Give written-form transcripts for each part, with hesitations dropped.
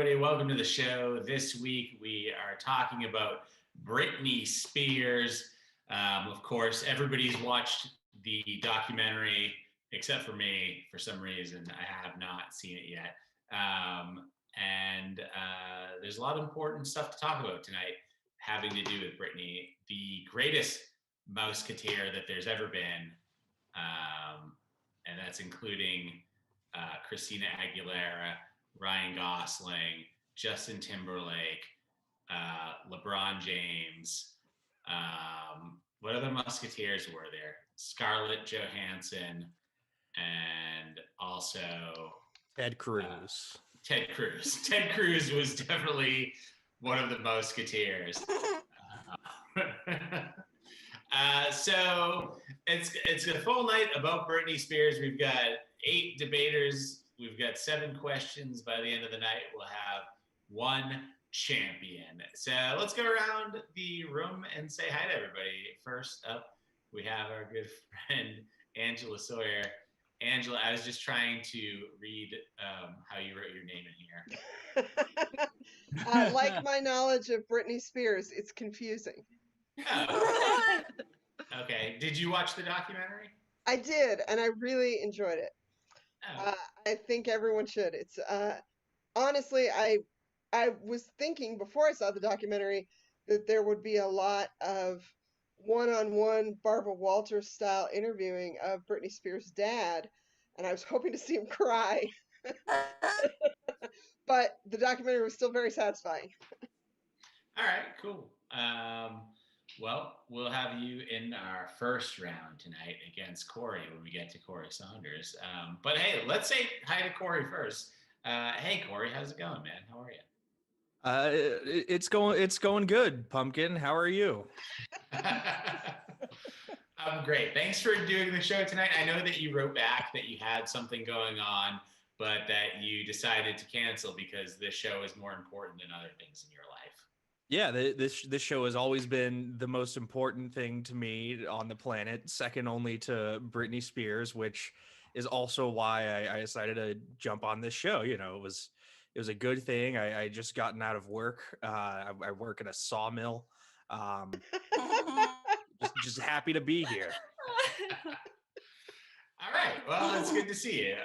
everybody. Welcome to the show. This week we are talking about Britney Spears. Of course, everybody's watched the documentary except for me. For some reason, I have not seen it yet. And there's a lot of important stuff to talk about tonight having to do with Britney, the greatest Mouseketeer that there's ever been. And that's including Christina Aguilera, Ryan Gosling, Justin Timberlake, LeBron James. What other Musketeers were there? Scarlett Johansson, and also Ted Cruz. Ted Cruz. Ted Cruz was definitely one of the Musketeers. So it's a full night about Britney Spears. We've got 8 debaters. We've got 7 questions. By the end of the night, we'll have 1 champion. So let's go around the room and say hi to everybody. First up, we have our good friend, Angela Sawyer. Angela, I was just trying to read how you wrote your name in here. Like my knowledge of Britney Spears, it's confusing. Oh. Okay. Did you watch the documentary? I did, and I really enjoyed it. Oh. I think everyone should. It's honestly, I was thinking before I saw the documentary that there would be a lot of one-on-one Barbara Walters style interviewing of Britney Spears' dad, and I was hoping to see him cry. But the documentary was still very satisfying. All right, cool. Well, we'll have you in our first round tonight against Corey when we get to Corey Saunders. But hey, let's say hi to Corey first. Hey, Corey, how's it going, man? How are you? It's going good, Pumpkin. How are you? I'm great. Thanks for doing the show tonight. I know that you wrote back that you had something going on, but that you decided to cancel because this show is more important than other things in your life. Yeah, this show has always been the most important thing to me on the planet, second only to Britney Spears, which is also why I decided to jump on this show. You know, it was a good thing. I just gotten out of work. I work at a sawmill. Just happy to be here. All right. Well, it's good to see you.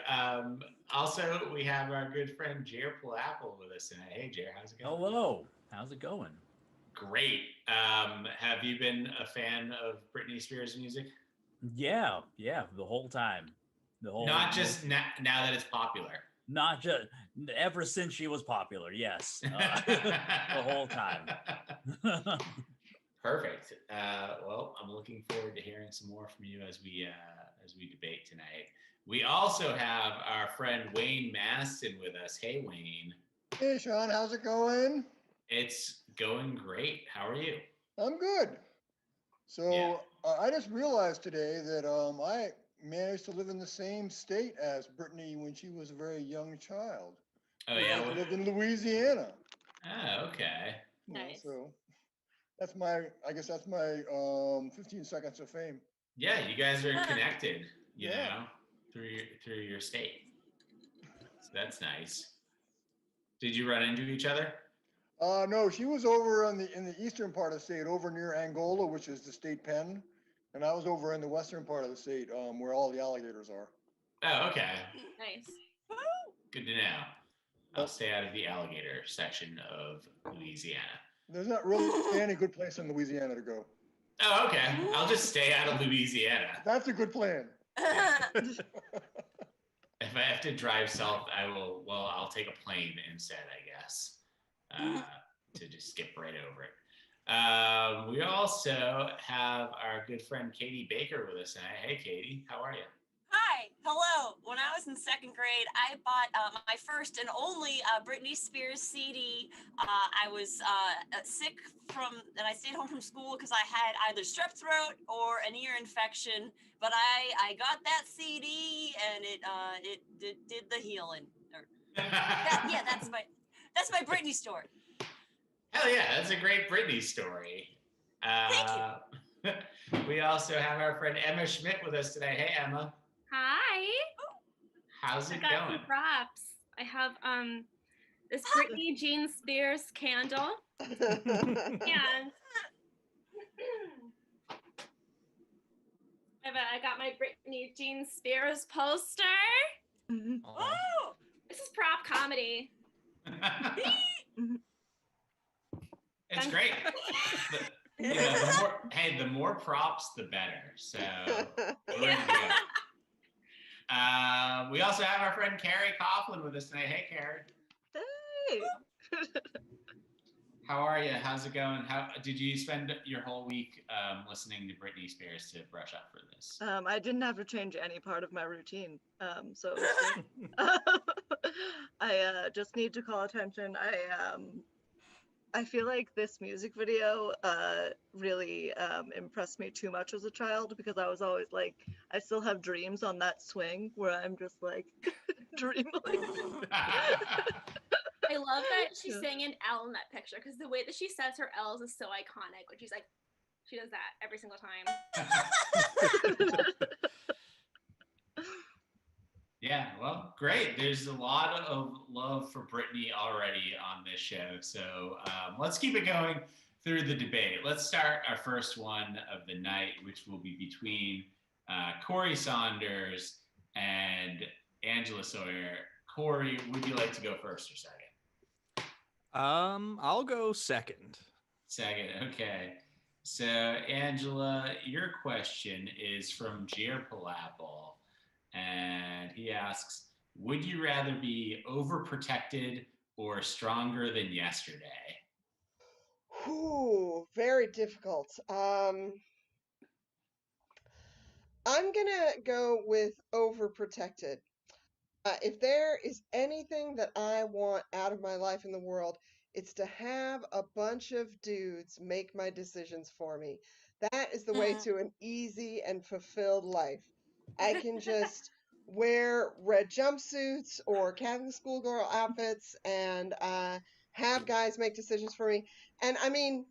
Also, we have our good friend Jer Apple with us tonight. Hey, Jer, how's it going? Hello. How's it going? Great. Have you been a fan of Britney Spears music? Yeah, the whole time. Not just now that it's popular. Not just ever since she was popular. Yes, the whole time. Perfect. Well, I'm looking forward to hearing some more from you as we debate tonight. We also have our friend Wayne Maston with us. Hey, Wayne. Hey, Sean. How's it going? It's going great. How are you? I'm good. So I just realized today that I managed to live in the same state as Britney when she was a very young child. Oh, yeah? I lived in Louisiana. Oh, okay. Nice. So that's my 15 seconds of fame. Yeah, you guys are connected, you know, through your state. So that's nice. Did you run into each other? No, she was over in the eastern part of the state, over near Angola, which is the state pen, and I was over in the western part of the state, where all the alligators are. Oh, okay. Nice. Good to know. I'll stay out of the alligator section of Louisiana. There's not really any good place in Louisiana to go. Oh, okay. I'll just stay out of Louisiana. That's a good plan. If I have to drive south, I'll take a plane instead, I guess. To just skip right over it. We also have our good friend Katie Baker with us tonight. Hey, Katie, how are you? Hi, hello. When I was in 2nd grade, I bought my first and only Britney Spears CD. I was sick and I stayed home from school because I had either strep throat or an ear infection. But I got that CD and it did the healing. That's my Britney story. Hell yeah, that's a great Britney story. Thank you. We also have our friend Emma Schmidt with us today. Hey, Emma. Hi. How's it I got going? some props. I have this Britney Jean Spears candle. And I got my Britney Jean Spears poster. Oh, This is prop comedy. It's great. The more props, the better. So we're ready to go. We also have our friend Carrie Coughlin with us tonight. Hey, Carrie. Hey. How are you? How's it going? How did you spend your whole week listening to Britney Spears to brush up for this? I didn't have to change any part of my routine, so it was great. I just need to call attention. I feel like this music video really impressed me too much as a child, because I was always like, I still have dreams on that swing where I'm just like dreaming. I love that she's saying an L in that picture, because the way that she says her L's is so iconic. When she's like, she does that every single time. Yeah, well, great. There's a lot of love for Britney already on this show. So let's keep it going through the debate. Let's start our first one of the night, which will be between Corey Saunders and Angela Sawyer. Corey, would you like to go first or second? I'll go second. Second, okay. So, Angela, your question is from Jer Palapple, and he asks, would you rather be overprotected or stronger than yesterday? Ooh, very difficult. I'm gonna go with overprotected. If there is anything that I want out of my life in the world, it's to have a bunch of dudes make my decisions for me. That is the way to an easy and fulfilled life. I can just wear red jumpsuits or Catholic schoolgirl outfits and have guys make decisions for me. And I mean,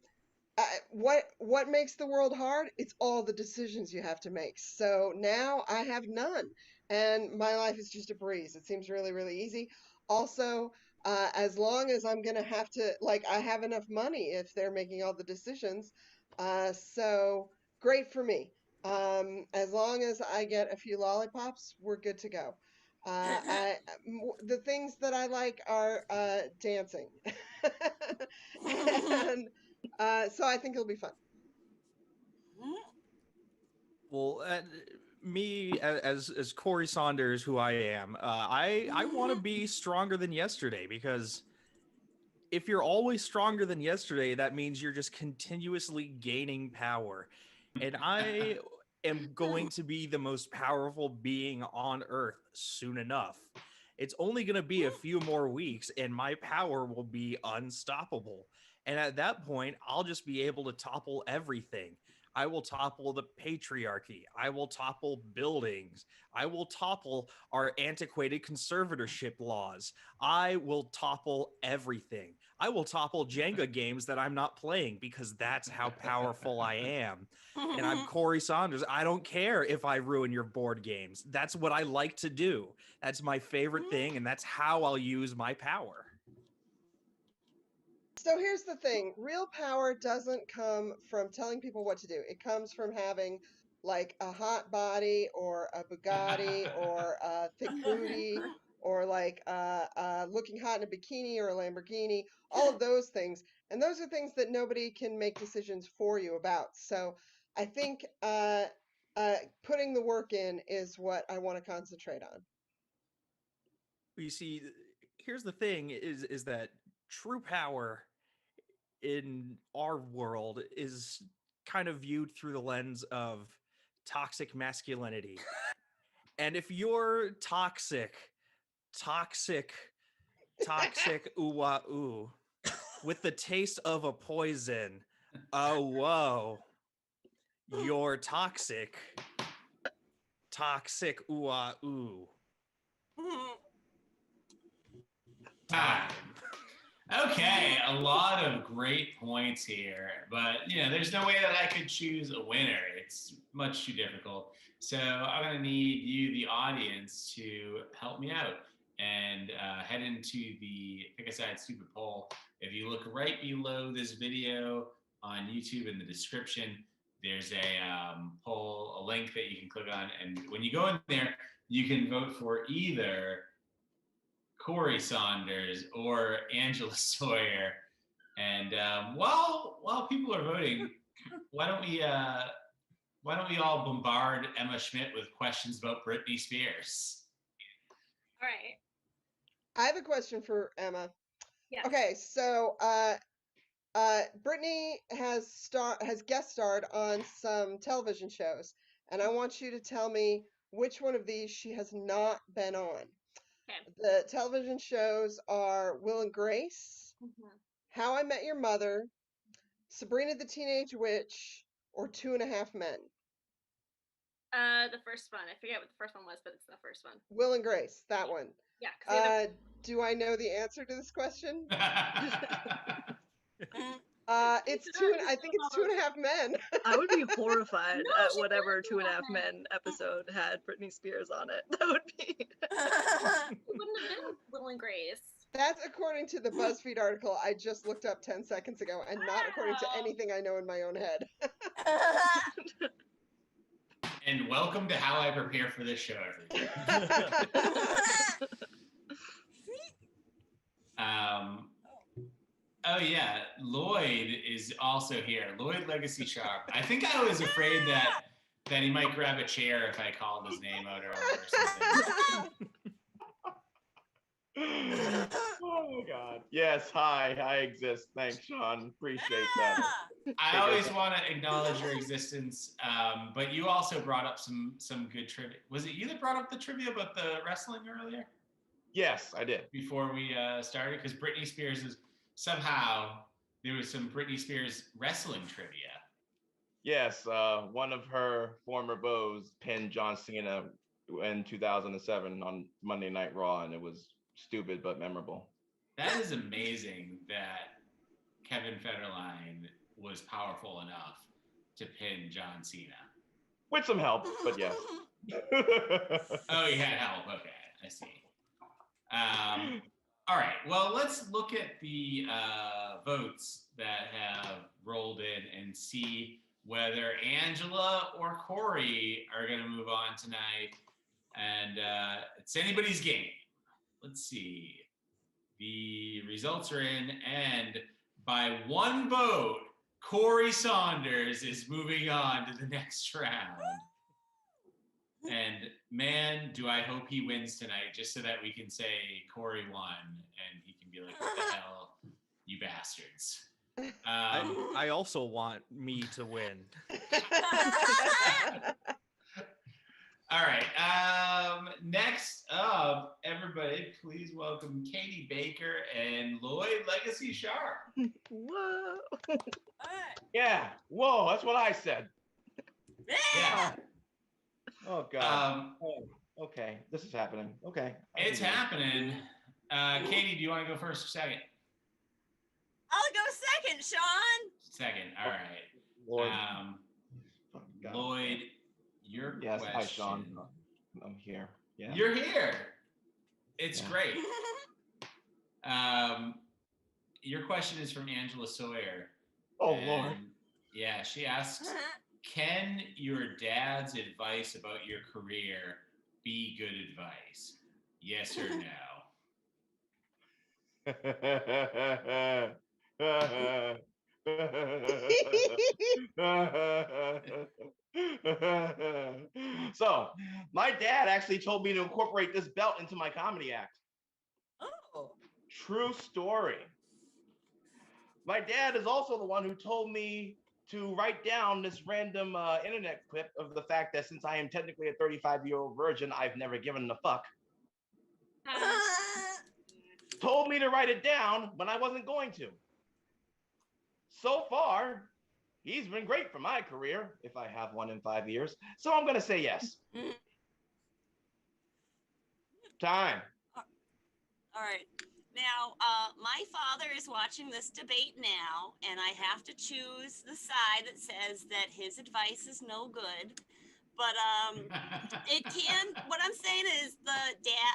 what makes the world hard? It's all the decisions you have to make. So now I have none, and my life is just a breeze. It seems really, really easy. Also, as long as I'm gonna have to, like, I have enough money if they're making all the decisions. So great for me. As long as I get a few lollipops, we're good to go. The things that I like are dancing, and so I think it'll be fun. Well, me as Corey Saunders, who I am, I want to be stronger than yesterday, because if you're always stronger than yesterday, that means you're just continuously gaining power. And I am going to be the most powerful being on Earth soon enough. It's only going to be a few more weeks, and my power will be unstoppable. And at that point, I'll just be able to topple everything. I will topple the patriarchy. I will topple buildings. I will topple our antiquated conservatorship laws. I will topple everything. I will topple Jenga games that I'm not playing, because that's how powerful I am. And I'm Corey Saunders. I don't care if I ruin your board games. That's what I like to do. That's my favorite thing, and that's how I'll use my power. So here's the thing, real power doesn't come from telling people what to do. It comes from having like a hot body or a Bugatti or a thick booty or like looking hot in a bikini or a Lamborghini, all of those things. And those are things that nobody can make decisions for you about. So I think putting the work in is what I want to concentrate on. You see, here's the thing is that true power in our world is kind of viewed through the lens of toxic masculinity. And if you're toxic, ooh wah ooh, with the taste of a poison, oh whoa, you're toxic, ooh wah ooh. Time. Okay, a lot of great points here, but there's no way that I could choose a winner. It's much too difficult. So I'm going to need you, the audience, to help me out. and head into the Pick a Side Stupid Poll. If you look right below this video on YouTube in the description, there's a poll, a link that you can click on. And when you go in there, you can vote for either Corey Saunders or Angela Sawyer. And while people are voting, why don't we all bombard Emma Schmidt with questions about Britney Spears? All right. I have a question for Emma. Yes. Okay, so Britney has guest starred on some television shows, and I want you to tell me which one of these she has not been on. Okay. The television shows are Will and Grace, Mhm. How I Met Your Mother, Sabrina the Teenage Witch, or Two and a Half Men. The first one. I forget what the first one was, but it's the first one. Will and Grace, that one. Yeah. 'Cause the other- Do I know the answer to this question? It's I think it's Two and a Half Men. I would be horrified No, at she whatever wouldn't Two and a have Half been. Men episode had Britney Spears on it. That would be. It wouldn't have been Will and Grace. That's according to the BuzzFeed article I just looked up 10 seconds ago, and not according to Wow. anything I know in my own head. And welcome to how I prepare for this show every day. Oh yeah, Lloyd is also here. Lloyd Legacy Sharp. I think I was afraid that he might grab a chair if I called his name out or something. Oh God. Yes, hi, I exist. Thanks, Sean. Appreciate that. I always want to acknowledge your existence, but you also brought up some good trivia. Was it you that brought up the trivia about the wrestling earlier? Yes, I did. Before we started, because Britney Spears is somehow there was some Britney Spears wrestling trivia. Yes, one of her former beaux pinned John Cena in 2007 on Monday Night Raw, and it was stupid but memorable. That is amazing that Kevin Federline was powerful enough to pin John Cena. With some help, but yes. Oh, he had help. Okay, I see. All right. Well, let's look at the votes that have rolled in and see whether Angela or Corey are going to move on tonight. And it's anybody's game. Let's see. The results are in, and by one vote, Corey Saunders is moving on to the next round. And man, do I hope he wins tonight, just so that we can say Corey won, and he can be like, "What the hell, you bastards!" I also want me to win. All right. Next up, everybody, please welcome Katie Baker and Lloyd Legacy Sharp. Whoa. Yeah. Whoa, that's what I said. Yeah. Oh God. Okay, this is happening. Okay. It's happening. Katie, do you want to go first or second? I'll go second, Sean. Second. All right. Lord. God. Lloyd, your Yes, question. hi Sean. I'm here. Yeah. You're here. It's great. Your question is from Angela Sawyer. Oh Lord. Yeah, she asks, can your dad's advice about your career be good advice? Yes or no? So, my dad actually told me to incorporate this belt into my comedy act. Oh. True story. My dad is also the one who told me to write down this random internet clip of the fact that since I am technically a 35-year-old virgin, I've never given a fuck. Told me to write it down when I wasn't going to. So far, he's been great for my career, if I have one in 5 years. So I'm going to say yes. Time. All right. Now, my father is watching this debate now, and I have to choose the side that says that his advice is no good. But it can. What I'm saying is the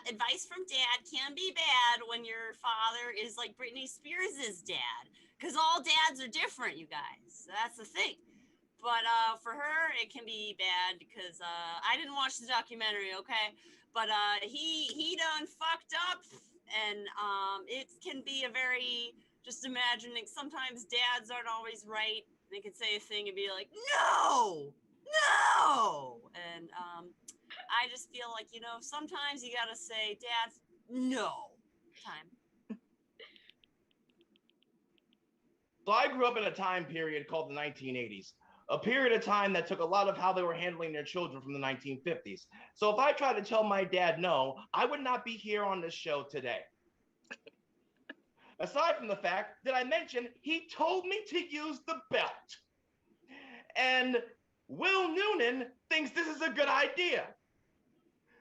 advice from dad can be bad when your father is like Britney Spears' dad, because all dads are different, you guys. That's the thing. But for her, it can be bad because I didn't watch the documentary, okay? But he done fucked up, and it can be a very, just imagining, sometimes dads aren't always right. They could say a thing and be like, no! And I just feel like, sometimes you gotta say, Dad, no. Time. So I grew up in a time period called the 1980s, a period of time that took a lot of how they were handling their children from the 1950s. So if I tried to tell my dad no, I would not be here on this show today. Aside from the fact that I mentioned he told me to use the belt. And Will Noonan thinks this is a good idea.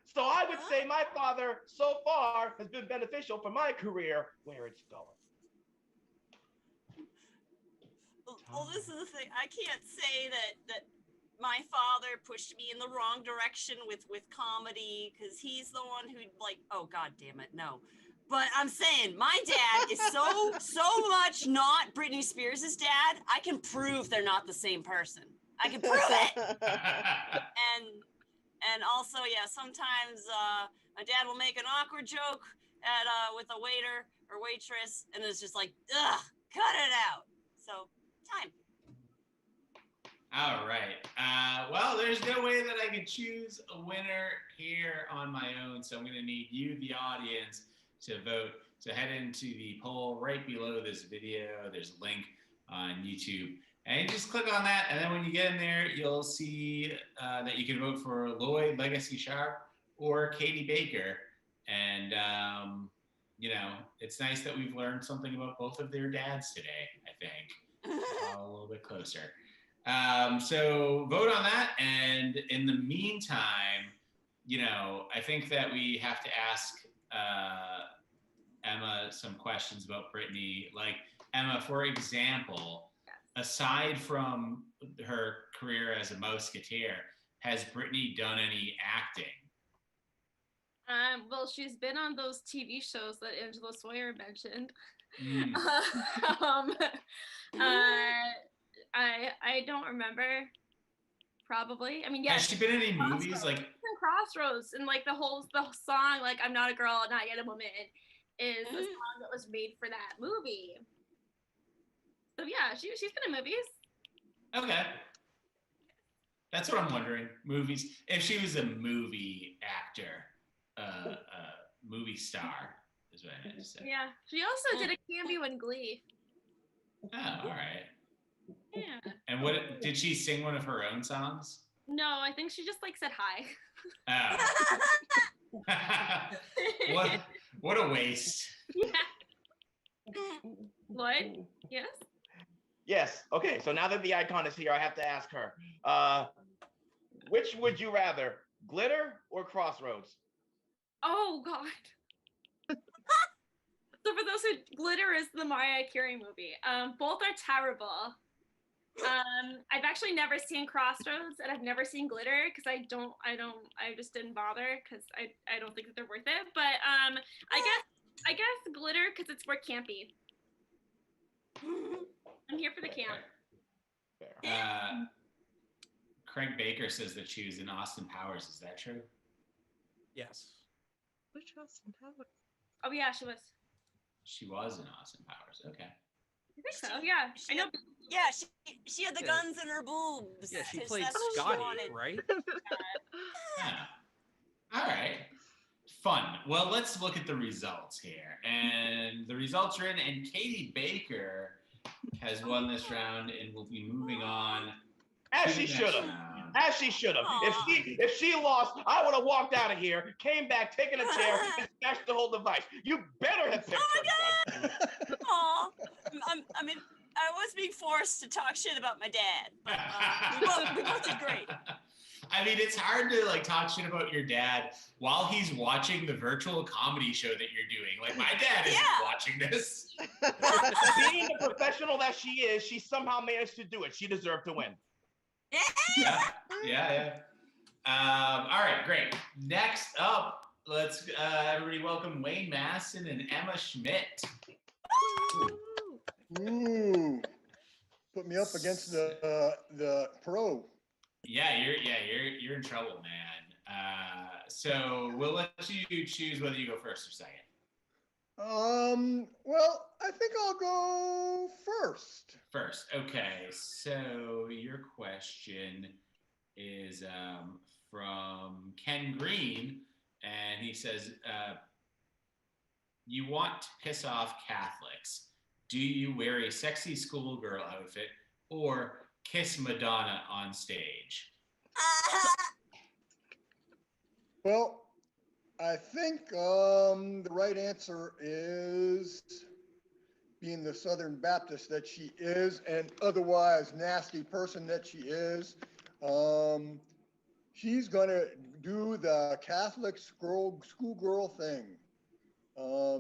So I would say my father so far has been beneficial for my career where it's going. Well, this is the thing. I can't say that my father pushed me in the wrong direction with comedy, because he's the one who, like, oh god damn it, no. But I'm saying my dad is so much not Britney Spears' dad. I can prove they're not the same person. I can prove it. And also, yeah, sometimes my dad will make an awkward joke with a waiter or waitress, and it's just like, ugh, cut it out. So, time. All right. Well, there's no way that I can choose a winner here on my own, so I'm going to need you, the audience, to vote. So head into the poll right below this video. There's a link on YouTube. And you just click on that, and then when you get in there, you'll see that you can vote for Lloyd Legacy Sharp or Katie Baker. And, it's nice that we've learned something about both of their dads today, I think. A little bit closer. So vote on that. And in the meantime, I think that we have to ask Emma some questions about Britney. Like, Emma, for example, aside from her career as a Musketeer, has Britney done any acting? Well, she's been on those TV shows that Angela Sawyer mentioned. I don't remember. Probably. I mean, yeah. Has she been in any movies? Like Crossroads, and like the song, like "I'm Not a Girl, Not Yet a Woman," is the song that was made for that movie. So yeah, she's been in movies. Okay. That's what I'm wondering. Movies. If she was a movie actor, movie star, is what I meant to say. Yeah. She also did a cameo in Glee. Oh, all right. Yeah. And what did she sing one of her own songs? No, I think she just like said hi. Oh. What a waste. Yeah. Lloyd? Yes? Yes. Okay. So now that the icon is here, I have to ask her. Which would you rather, Glitter or Crossroads? Oh God. So for those who, Glitter is the Mariah Carey movie. Both are terrible. I've actually never seen Crossroads, and I've never seen Glitter because I just didn't bother because I don't think that they're worth it. But I guess Glitter because it's more campy. I'm here for the camp. Craig Baker says that she was in Austin Powers. Is that true? Yes. Which Austin Powers? Oh yeah, she was. She was in Austin Powers. Okay. I think so. Yeah, I know. Yeah, she had the guns in her boobs. Yeah, she 'cause played that's what she Scotty, wanted. right? Yeah. All right. Fun. Well, let's look at the results here. And the results are in, and Katie Baker has won this round and will be moving on. As she should have. As she should have. If she lost, I would have walked out of here, came back, taken a chair, and smashed the whole device. You better have picked her. Aw. I mean, I was being forced to talk shit about my dad, but we both did great. I mean, it's hard to like talk shit about your dad while he's watching the virtual comedy show that you're doing. Like, my dad isn't watching this. Being the professional that she is, she somehow managed to do it. She deserved to win. Yeah. All right, great. Next up, let's everybody welcome Wayne Masson and Emma Schmidt. Ooh, put me up against the pro. Yeah, you're in trouble, man. So we'll let you choose whether you go first or second. Well, I think I'll go first. First, okay. So your question is from Ken Green, and he says, "You want to piss off Catholics? Do you wear a sexy schoolgirl outfit or kiss Madonna on stage?" Well, I think the right answer is being the Southern Baptist that she is and otherwise nasty person that she is. She's going to do the Catholic schoolgirl thing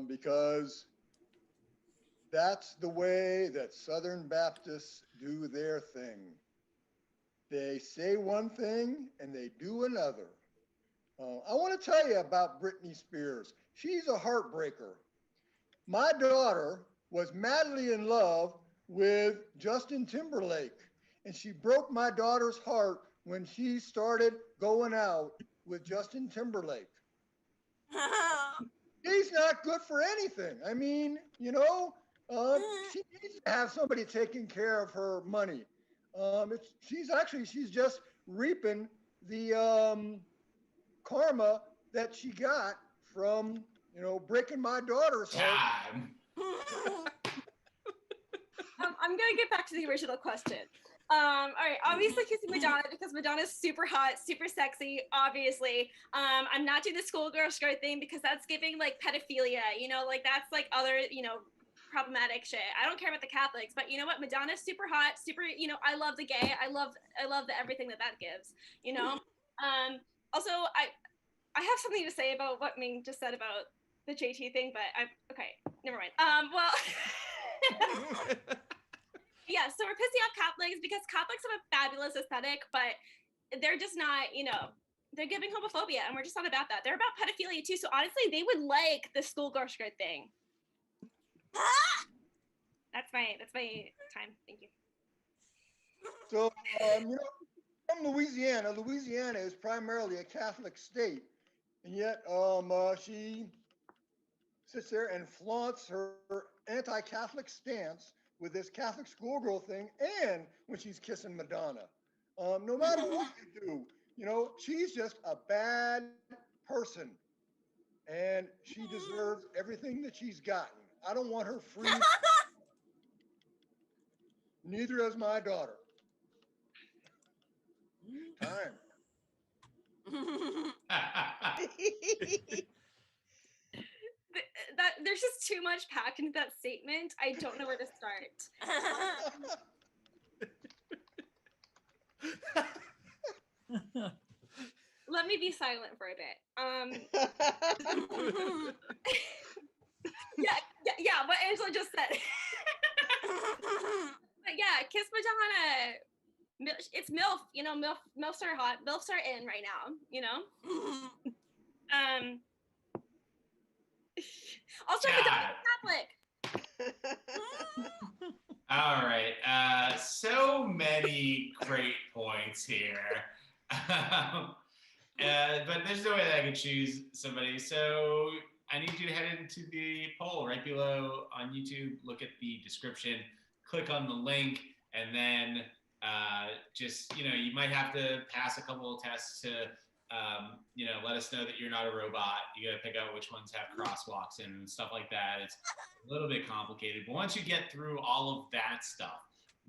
because that's the way that Southern Baptists do their thing. They say one thing and they do another. I want to tell you about Britney Spears. She's a heartbreaker. My daughter was madly in love with Justin Timberlake, and she broke my daughter's heart when she started going out with Justin Timberlake. He's not good for anything. I mean, she needs to have somebody taking care of her money. She's just reaping the karma that she got from breaking my daughter's heart. I'm gonna get back to the original question. All right, obviously kissing Madonna because Madonna's super hot, super sexy, obviously. I'm not doing the schoolgirl skirt thing because that's giving like pedophilia, like that's like other, problematic shit. I don't care about the Catholics, but you know what? Madonna's super hot, super, I love the gay. I love the everything that gives, Also, I have something to say about what Ming just said about the JT thing, but okay, never mind. Well, yeah, so we're pissing off Catholics because Catholics have a fabulous aesthetic, but they're just not, they're giving homophobia, and we're just not about that. They're about pedophilia too, so honestly, they would like the schoolgirl skirt thing. That's my time. Thank you. So, from Louisiana. Louisiana is primarily a Catholic state, and yet she sits there and flaunts her anti-Catholic stance with this Catholic schoolgirl thing, and when she's kissing Madonna. No matter what you do, she's just a bad person, and she deserves everything that she's gotten. I don't want her free. Neither does my daughter. Time. There's just too much packed into that statement. I don't know where to start. Let me be silent for a bit. Yeah, what Angela just said. But yeah, kiss Madonna. It's MILF, MILFs are hot. MILFs are in right now, Also, Madonna's Catholic. All right. So many great points here. But there's no way that I could choose somebody. So I need you to head into the poll right below on YouTube. Look at the description, click on the link, and then just, you might have to pass a couple of tests to, let us know that you're not a robot. You got to pick out which ones have crosswalks and stuff like that. It's a little bit complicated. But once you get through all of that stuff,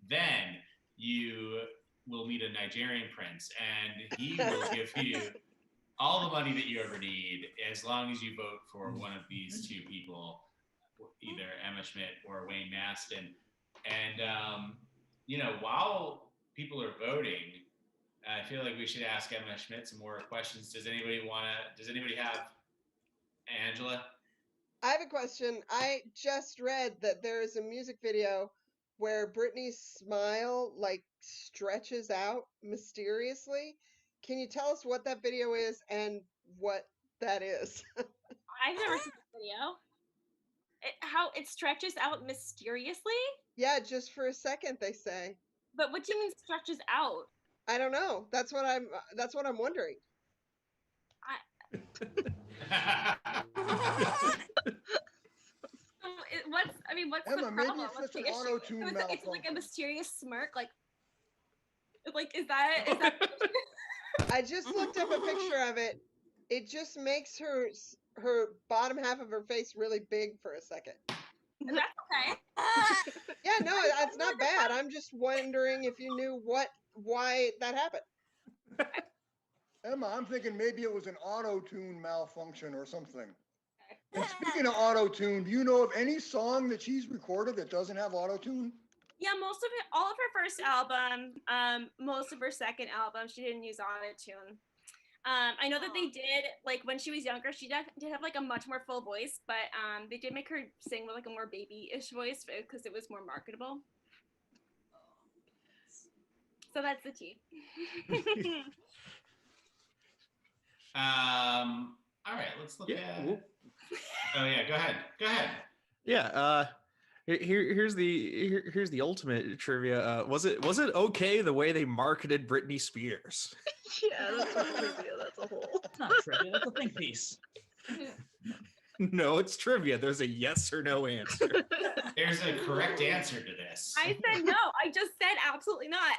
then you will meet a Nigerian prince, and he will give you all the money that you ever need as long as you vote for one of these two people, either Emma Schmidt or Wayne Maston. And, while people are voting, I feel like we should ask Emma Schmidt some more questions. Does anybody have Angela? I have a question. I just read that there is a music video where Britney's smile like stretches out mysteriously. Can you tell us what that video is and what that is? I've never seen this video. How it stretches out mysteriously? Yeah, just for a second, they say. But what do you mean stretches out? I don't know. That's what I'm wondering. What's Emma, the maybe problem? it's What's just the an issue? auto-tune So it's like a malfunction. mysterious smirk, like is that I just looked up a picture of it. It just makes her bottom half of her face really big for a second. that's okay. Yeah, no, it's not bad. I'm just wondering if you knew why that happened. Emma, I'm thinking maybe it was an auto-tune malfunction or something. And speaking of auto-tune, do you know of any song that she's recorded that doesn't have auto-tune? Yeah, most of it, all of her first album, most of her second album, she didn't use autotune. I know that they did, like when she was younger, she did have like a much more full voice, but they did make her sing with like a more baby-ish voice because it was more marketable. So that's the tea. All right, let's look at. Oh yeah, go ahead. Yeah. Here's the ultimate trivia. Was it okay the way they marketed Britney Spears? Yeah, that's not trivia. That's a whole. It's not trivia. That's a think piece. No, it's trivia. There's a yes or no answer. There's a correct answer to this. I said no. I just said absolutely not.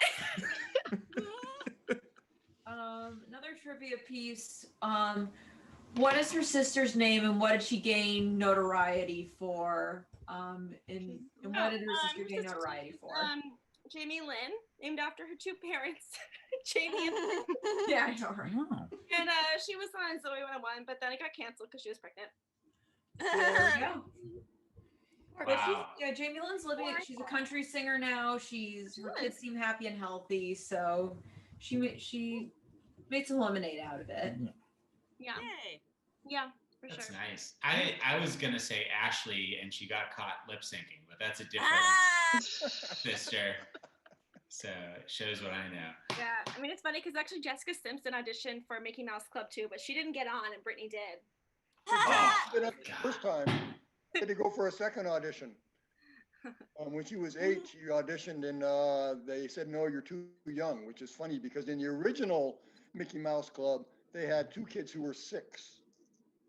Another trivia piece. What is her sister's name, and what did she gain notoriety for? And what did her sister gain notoriety for? Jamie Lynn, named after her two parents, Jamie and Lynn. Yeah, I know her. And she was on Zoe 101, but then it got canceled because she was pregnant. There we go. But Wow. Jamie Lynn's living. She's a country singer now. Her kids seem happy and healthy, so she made some lemonade out of it. Yeah. Yay. Yeah, for That's sure. nice. I was gonna say Ashley, and she got caught lip syncing, but that's a different sister. So it shows what I know. Yeah, I mean it's funny because actually Jessica Simpson auditioned for Mickey Mouse Club too, but she didn't get on, and Britney did. Did it the first time. Had to go for a second audition. When she was 8, she auditioned, and they said, "No, you're too young," which is funny because in the original Mickey Mouse Club, they had 2 kids who were 6.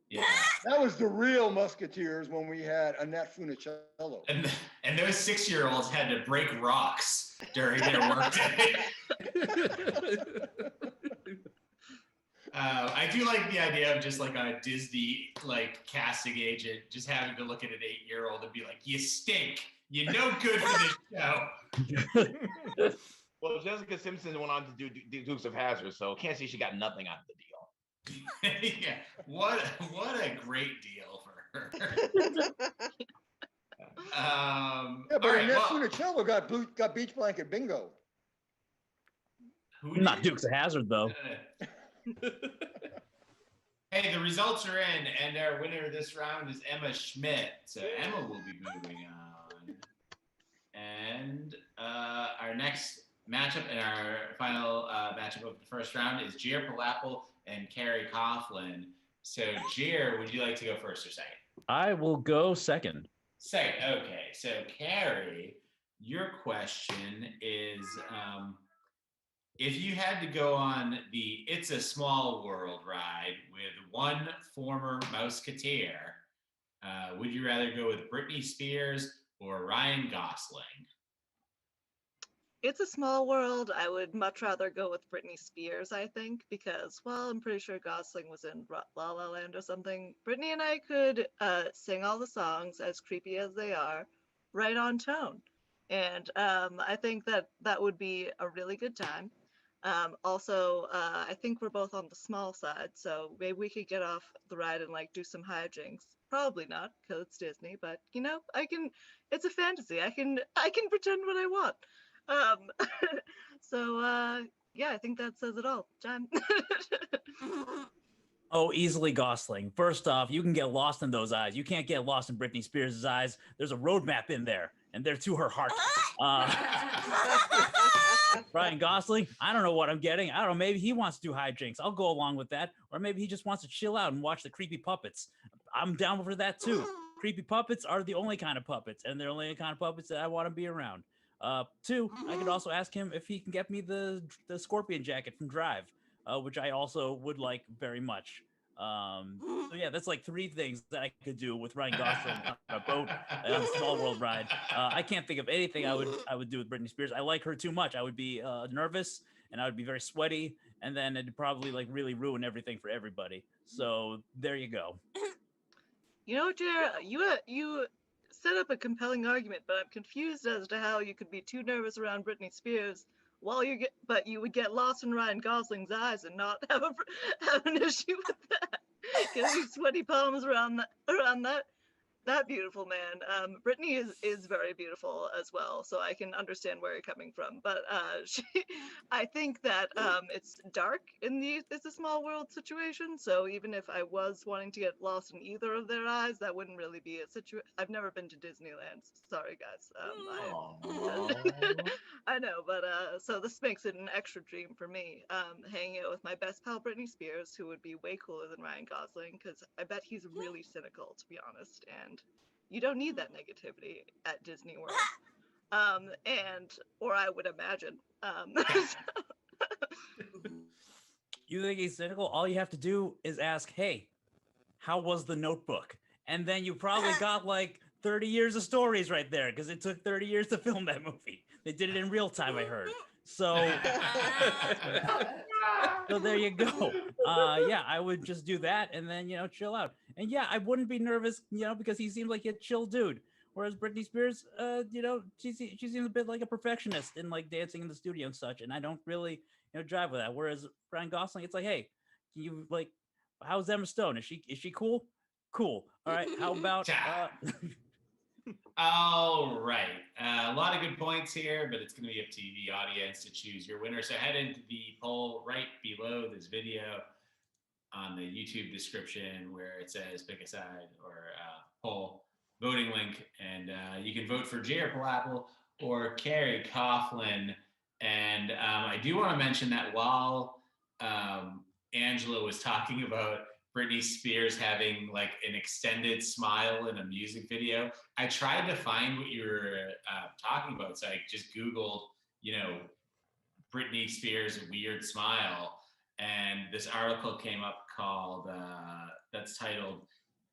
Yeah. That was the real Musketeers when we had Annette Funicello. And those 6-year-olds had to break rocks during their workday. I do like the idea of just like a Disney like casting agent just having to look at an 8-year-old and be like, "You stink. You're no good for this show." Well, Jessica Simpson went on to do Dukes of Hazzard, so can't say she got nothing out of the deal. Yeah, what a great deal for her. Yeah, but all right, Annette well, Funicello got Beach Blanket Bingo. who Not did- Dukes of Hazzard though. Hey, the results are in, and our winner this round is Emma Schmidt. So Emma will be moving on. And our next matchup and our final matchup of the first round is Jer Palapple and Carrie Coughlin. So Jer, would you like to go first or second? I will go second. Second, okay. So Carrie, your question is, if you had to go on the It's a Small World ride with one former Mouseketeer, would you rather go with Britney Spears or Ryan Gosling? It's a small world. I would much rather go with Britney Spears, I think, because, well, I'm pretty sure Gosling was in La La Land or something. Britney and I could sing all the songs, as creepy as they are, right on tone. And I think that would be a really good time. Also, I think we're both on the small side, so maybe we could get off the ride and like do some hijinks. Probably not, because it's Disney, but you know, it's a fantasy. I can pretend what I want. Yeah, I think that says it all. John. Oh, easily Gosling. First off, you can get lost in those eyes. You can't get lost in Britney Spears' eyes. There's a roadmap in there, and they're to her heart. Ryan Gosling, I don't know what I'm getting. I don't know. Maybe he wants to do hijinks. I'll go along with that. Or maybe he just wants to chill out and watch the creepy puppets. I'm down for that too. Creepy puppets are the only kind of puppets, and they're the only kind of puppets that I want to be around. Two, I could also ask him if he can get me the scorpion jacket from Drive, which I also would like very much. So yeah, that's like 3 things that I could do with Ryan Gosling on a boat on a Small World ride. I can't think of anything I would do with Britney Spears. I like her too much. I would be nervous and I would be very sweaty, and then it'd probably like really ruin everything for everybody. So there you go. You know, Jared, you set up a compelling argument, but I'm confused as to how you could be too nervous around Britney Spears but you would get lost in Ryan Gosling's eyes and not have an issue with that. Getting sweaty palms around that beautiful man. Britney is very beautiful as well, so I can understand where you're coming from. But I think that it's dark in It's a Small World situation. So even if I was wanting to get lost in either of their eyes, that wouldn't really be a situation. I've never been to Disneyland. Sorry, guys. I know, but so this makes it an extra dream for me. Hanging out with my best pal Britney Spears, who would be way cooler than Ryan Gosling, because I bet he's really cynical, to be honest, and you don't need that negativity at Disney World. Or I would imagine. You think he's cynical? All you have to do is ask, hey, how was The Notebook? And then you probably got like 30 years of stories right there, because it took 30 years to film that movie. They did it in real time, I heard. So, so there you go. Yeah, I would just do that and then, chill out. And yeah, I wouldn't be nervous, because he seemed like a chill dude. Whereas Britney Spears, she seems a bit like a perfectionist in like dancing in the studio and such. And I don't really, drive with that. Whereas Ryan Gosling, it's like, hey, can you like, how's Emma Stone? Is she cool? Cool. All right. How about? All right. A lot of good points here, but it's going to be up to the audience to choose your winner. So head into the poll right below this video on the YouTube description where it says pick a side or poll voting link. And you can vote for Jared Palapple or Carrie Coughlin. And I do want to mention that while Angela was talking about Britney Spears having like an extended smile in a music video, I tried to find what you were talking about. So I just Googled, Britney Spears weird smile. And this article came up called, that's titled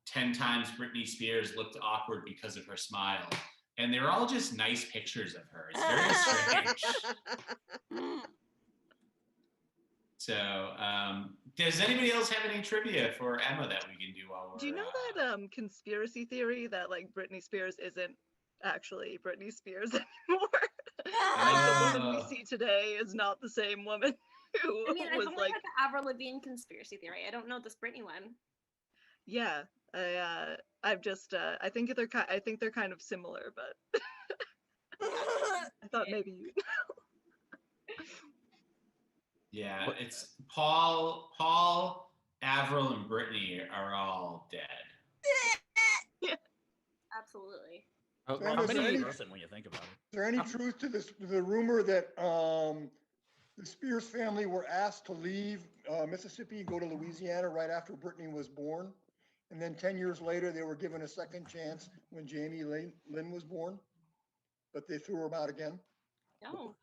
10 times Britney Spears looked awkward because of her smile. And they're all just nice pictures of her. It's very strange. So, does anybody else have any trivia for Emma that we can do while we're... Do you know that conspiracy theory that like Britney Spears isn't actually Britney Spears anymore? Like the woman we see today is not the same woman who I mean, I was don't like the Avril Lavigne conspiracy theory. I don't know this Britney one. Yeah, I think they're kind of similar, but I thought maybe you Yeah, it's Paul, Avril, and Britney are all dead. Yeah, absolutely. Sam, How is there many any- person when you think about it? Is there any truth to the rumor that the Spears family were asked to leave Mississippi and go to Louisiana right after Britney was born? And then 10 years later, they were given a second chance when Jamie Lynn was born, but they threw her out again? No.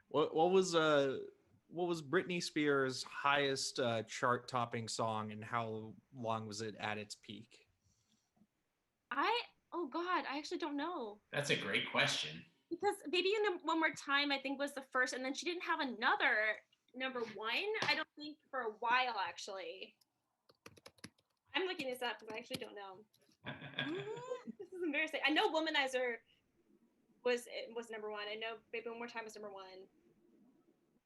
What was Britney Spears' highest chart-topping song, and how long was it at its peak? Oh God, I actually don't know. That's a great question. Because Baby One More Time, I think, was the first, and then she didn't have another number one, I don't think, for a while, actually. I'm looking this up because I actually don't know. This is embarrassing. I know Womanizer was number one. I know Baby One More Time was number one.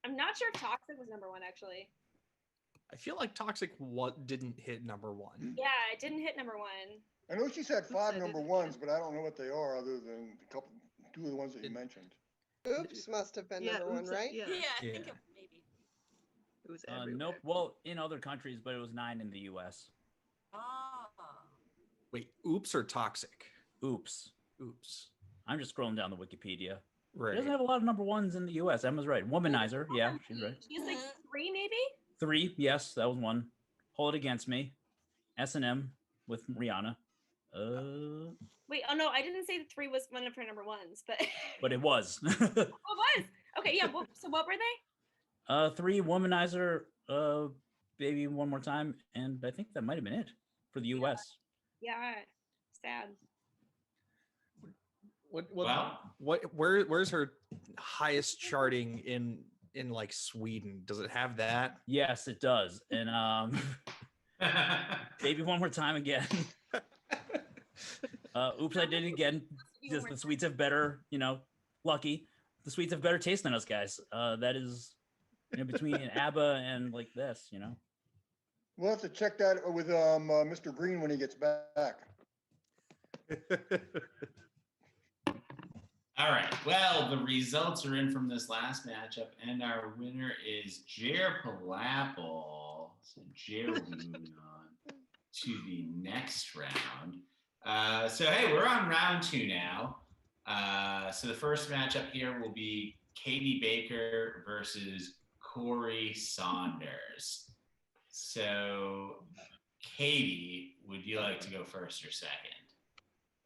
I'm not sure if Toxic was number one, actually. I feel like Toxic didn't hit number one. Yeah, it didn't hit number one. I know she's had 5 number ones, but I don't know what they are other than two of the ones that you mentioned. Oops must have been number one, right? Yeah, I think it maybe. It was everywhere. Nope. Well, in other countries, but it was 9 in the U.S. Ah. Wait, Oops or Toxic? Oops. I'm just scrolling down the Wikipedia. She Right. doesn't have a lot of number ones in the U.S. Emma's right. Womanizer, yeah, she's right. She has like 3, maybe. 3, yes, that was one. Hold It Against Me, S&M with Rihanna. Wait, oh no, I didn't say that 3 was one of her number ones, but But it was. oh, it was. Okay, yeah. So what were they? 3, Womanizer, Baby One More Time, and I think that might have been it for the U.S. Yeah, sad. Where's her highest charting in like Sweden? Does it have that? Yes, it does. And Baby One More Time again. Oops, I Did It Again. Just the Swedes have better, lucky. The Swedes have better taste than us guys. That is between ABBA and like this, We'll have to check that with Mr. Green when he gets back. All right. Well, the results are in from this last matchup, and our winner is Jer Palapple. So Jer will be moving on to the next round. So hey, we're on round 2 now. So the first matchup here will be Katie Baker versus Corey Saunders. So Katie, would you like to go first or second?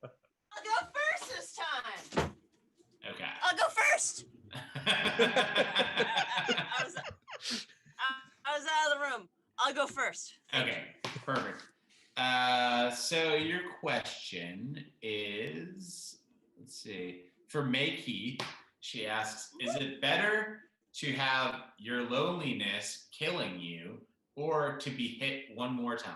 I'll go first this time. Okay. I'll go first. I was out of the room. I'll go first. Okay, perfect. So your question is, let's see, for Makey, she asks, is it better to have your loneliness killing you or to be hit one more time?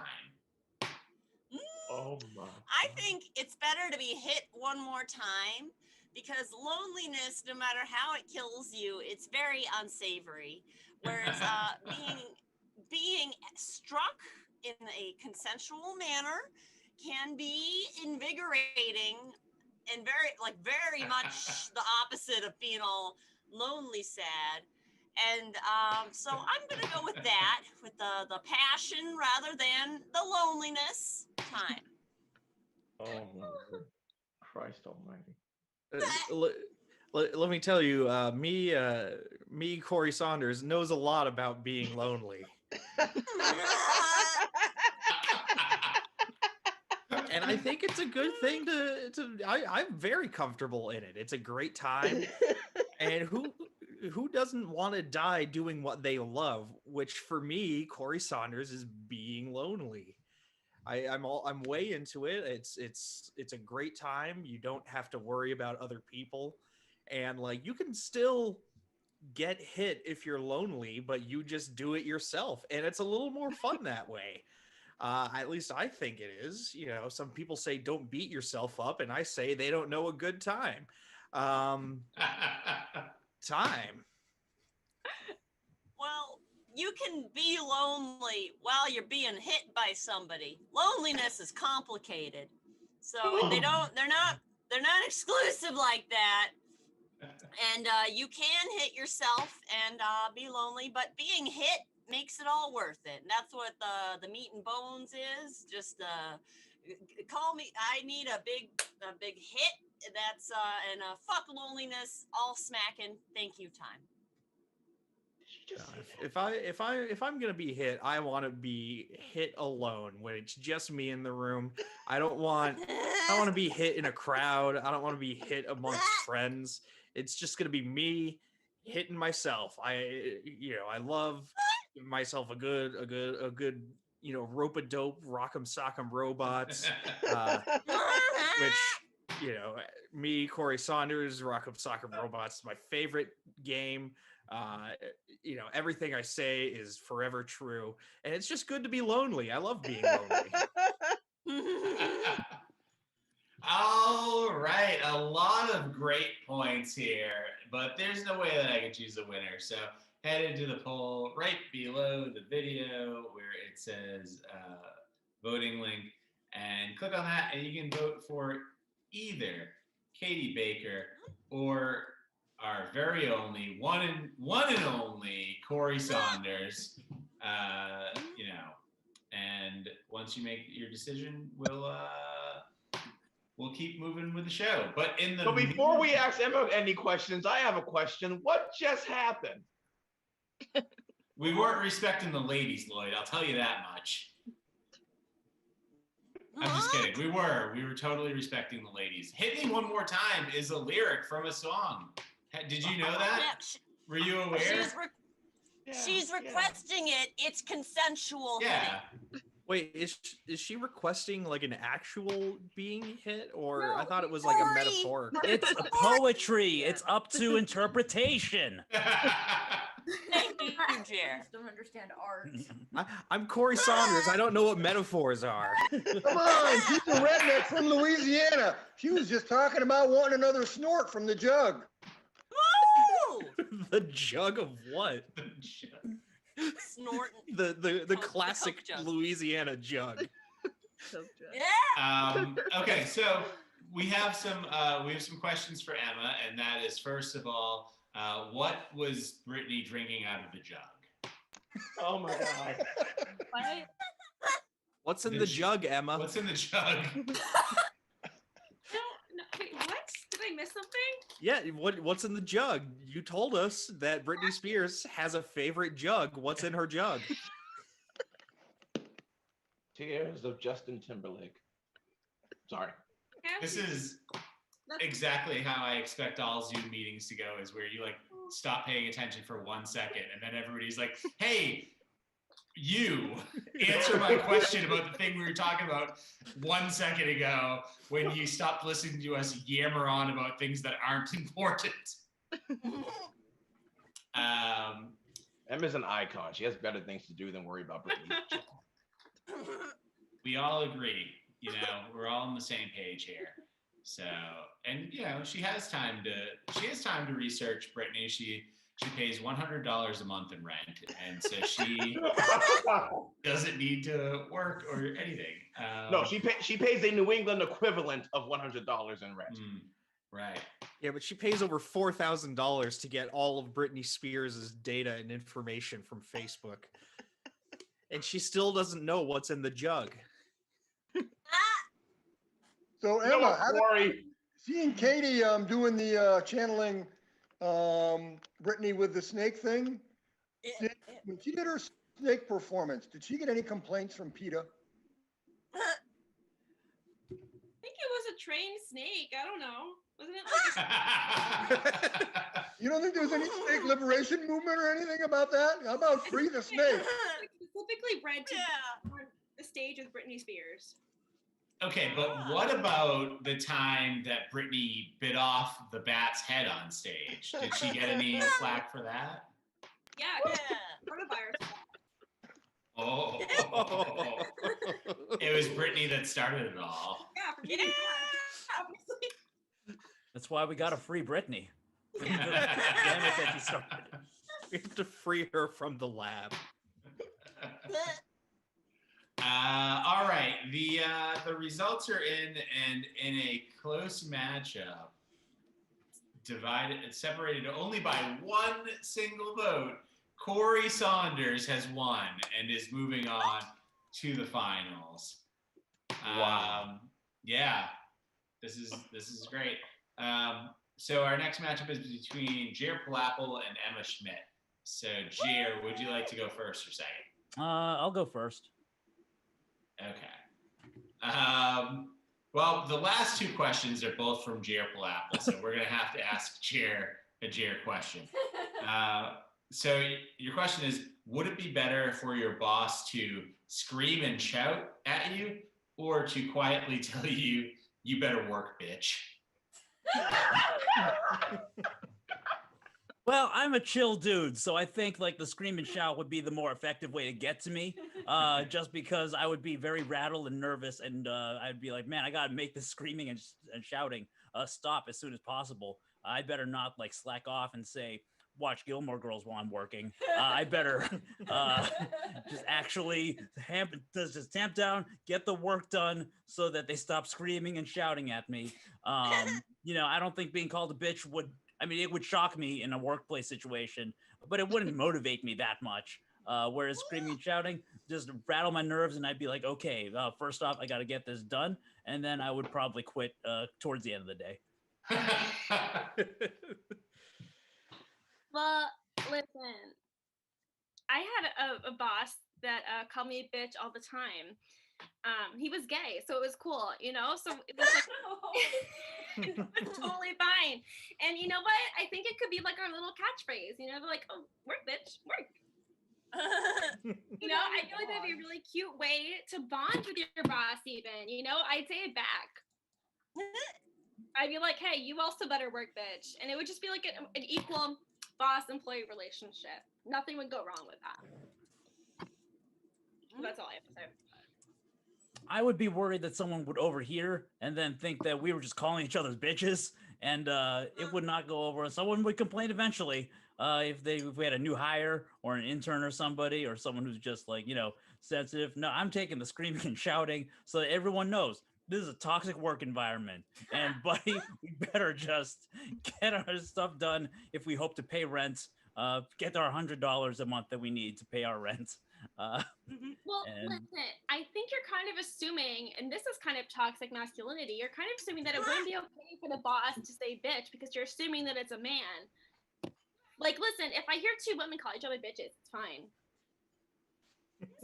Oh my. I think it's better to be hit one more time because loneliness, no matter how it kills you, it's very unsavory. Whereas being struck in a consensual manner can be invigorating and very much the opposite of being all lonely sad. And so I'm going to go with that, with the passion rather than the loneliness time. Oh my Lord. Christ almighty. Let me tell you, me, Corey Saunders, knows a lot about being lonely. And I think it's a good thing I'm very comfortable in it. It's a great time. And who doesn't want to die doing what they love, which for me, Corey Saunders, is being lonely. I'm way into it. It's a great time. You don't have to worry about other people. And like you can still get hit if you're lonely, but you just do it yourself. And it's a little more fun that way. At least I think it is. Some people say don't beat yourself up, and I say they don't know a good time. Time. Well, you can be lonely while you're being hit by somebody. Loneliness is complicated. So they're not exclusive like that. And you can hit yourself and be lonely, but being hit makes it all worth it. And that's what the meat and bones is. Just call me. I need a big hit. That's and fuck loneliness, all smacking. Thank you time. If I'm gonna be hit, I want to be hit alone when it's just me in the room. I don't want to be hit in a crowd. I don't want to be hit amongst friends. It's just gonna be me hitting myself. I love myself a good rope-a-dope rock'em sock'em robots, which me, Corey Saunders, rock'em sock'em robots is my favorite game. Everything I say is forever true, and it's just good to be lonely. I love being lonely. All right, a lot of great points here, but there's no way that I can choose a winner. So head into the poll right below the video where it says voting link, and click on that, and you can vote for either Katie Baker or our very only one and only Corey Saunders. And once you make your decision, we'll we'll keep moving with the show. But in the So before we ask Emma any questions, I have a question. What just happened? we weren't respecting the ladies, Lloyd. I'll tell you that much. I'm just kidding. We were totally respecting the ladies. Hit Me One More Time is a lyric from a song. Did you know that? Yeah, Were you aware? She's requesting it. It's consensual. Yeah. Wait, is she requesting like an actual being hit, or No, I thought it was like a Corey. metaphor? It's poetry. It's up to interpretation. Thank you, Jer. just don't understand art. I'm Corey Saunders. I don't know what metaphors are. Come on, she's a redneck from Louisiana. She was just talking about wanting another snort from the jug. Woo! The jug of what? Snorting. The Coke classic jug. Louisiana jug. Yeah. Okay, so we have some questions for Emma, and that is, first of all, what was Britney drinking out of the jug? Oh my God. What? What's in the jug, Emma? What's in the jug? No, wait, what? Did I miss something? Yeah, what's in the jug? You told us that Britney Spears has a favorite jug. What's in her jug? Tears of Justin Timberlake. Sorry. This is exactly how I expect all Zoom meetings to go, is where you like stop paying attention for 1 second and then everybody's like, hey, you answer my question about the thing we were talking about 1 second ago when you stopped listening to us yammer on about things that aren't important. Emma's an icon. She has better things to do than worry about Britney. We all agree, we're all on the same page here. So, and she has time to research Britney. She pays $100 a month in rent, and so she doesn't need to work or anything. No, she pays a New England equivalent of $100 in rent. Right. Yeah, but she pays over $4,000 to get all of Britney Spears' data and information from Facebook. And she still doesn't know what's in the jug. So Emma, seeing Katie doing the channeling Britney with the snake thing, when she did her snake performance, did she get any complaints from PETA? I think it was a trained snake. I don't know. Wasn't it like You don't think there was any snake liberation movement or anything about that? How about free the snake? specifically bred to the stage with Britney Spears? Okay, but what about the time that Britney bit off the bat's head on stage? Did she get any flack for that? Yeah. Coronavirus. Oh. It was Britney that started it all. Yeah, for getting obviously. That's why we got to free Britney. For the damage that she started. We have to free her from the lab. All right, the results are in, and in a close matchup, separated only by one single vote, Corey Saunders has won and is moving on to the finals. Wow. Yeah, this is great. So our next matchup is between Jer Palapple and Emma Schmidt. So Jer, would you like to go first or second? I'll go first. Okay. Well, the last two questions are both from Jer Palapple, so we're gonna have to ask Jer a Jer question. So your question is, would it be better for your boss to scream and shout at you, or to quietly tell you, you better work, bitch? Well, I'm a chill dude, so I think like the scream and shout would be the more effective way to get to me. Just because I would be very rattled and nervous, and I'd be like, man, I gotta make this screaming and shouting stop as soon as possible. I better not like slack off and say, watch Gilmore Girls while I'm working. I better just actually tamp down, get the work done so that they stop screaming and shouting at me. I don't think being called a bitch it would shock me in a workplace situation, but it wouldn't motivate me that much. Whereas screaming and shouting just rattle my nerves, and I'd be like, okay, first off, I got to get this done, and then I would probably quit towards the end of the day. Well, listen, I had a boss that called me a bitch all the time. He was gay, so it was cool, you know? So it was like, it was totally fine. And you know what? I think it could be like our little catchphrase, you know? They're like, oh, work, bitch, work. You know, I feel like that'd be a really cute way to bond with your boss even, you know? I'd say it back. I'd be like, hey, you also better work, bitch. And it would just be like an equal boss-employee relationship. Nothing would go wrong with that. That's all I have to say. I would be worried that someone would overhear and then think that we were just calling each other's bitches, and it would not go over. Someone would complain eventually if we had a new hire or an intern or somebody or someone who's just like, you know, sensitive. No, I'm taking the screaming and shouting so that everyone knows this is a toxic work environment. And buddy, we better just get our stuff done if we hope to pay rent, get our $100 a month that we need to pay our rent. Well, listen, I think you're kind of assuming, and this is kind of toxic masculinity, you're kind of assuming that it wouldn't be okay for the boss to say bitch because you're assuming that it's a man. Like, listen, if I hear two women call each other bitches, it's fine.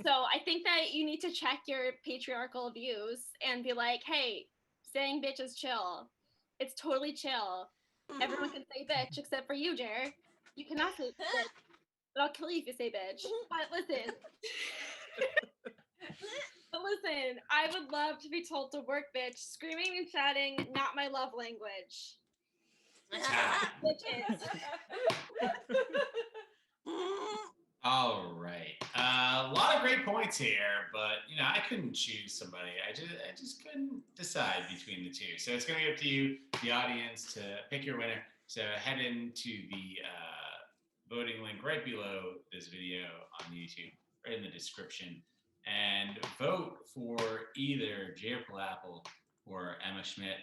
So I think that you need to check your patriarchal views and be like, hey, saying bitch is chill. It's totally chill. Everyone can say bitch except for you, Jer. You cannot say bitch. But I'll kill you if you say bitch. But listen. But listen, I would love to be told to work, bitch. Screaming and shouting, not my love language. Bitches. All right. A lot of great points here, but you know, I couldn't choose somebody. I just couldn't decide between the two. So it's going to be up to you, the audience, to pick your winner. So head into the voting link right below this video on YouTube, right in the description, and vote for either Jair Palapple or Emma Schmidt.